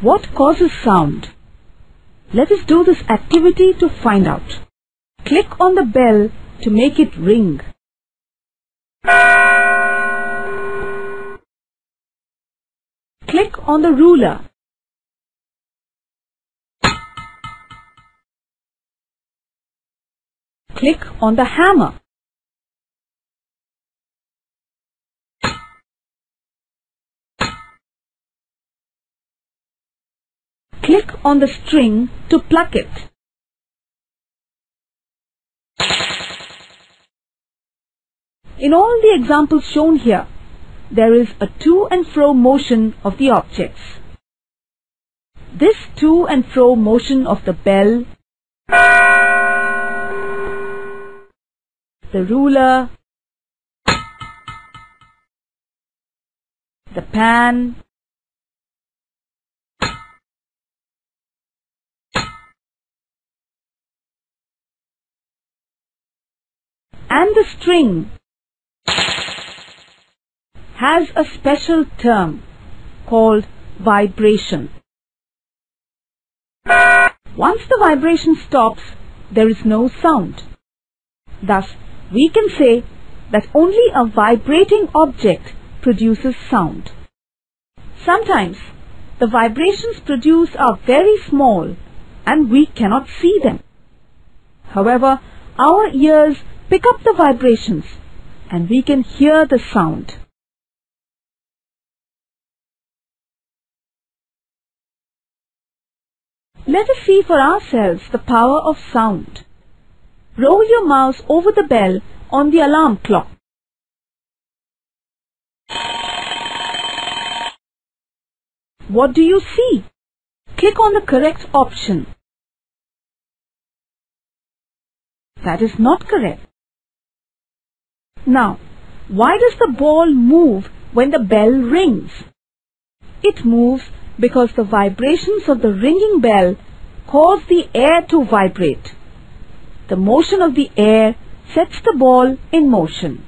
What causes sound? Let us do this activity to find out. Click on the bell to make it ring. Click on the ruler. Click on the hammer. Click on the string to pluck it. In all the examples shown here, there is a to and fro motion of the objects. This to and fro motion of the bell, the ruler, the pan, and the string has a special term called vibration. Once the vibration stops, there is no sound. Thus, we can say that only a vibrating object produces sound. Sometimes, the vibrations produced are very small and we cannot see them. However, our ears pick up the vibrations and we can hear the sound. Let us see for ourselves the power of sound. Roll your mouse over the bell on the alarm clock. What do you see? Click on the correct option. That is not correct. Now, why does the ball move when the bell rings? It moves because the vibrations of the ringing bell cause the air to vibrate. The motion of the air sets the ball in motion.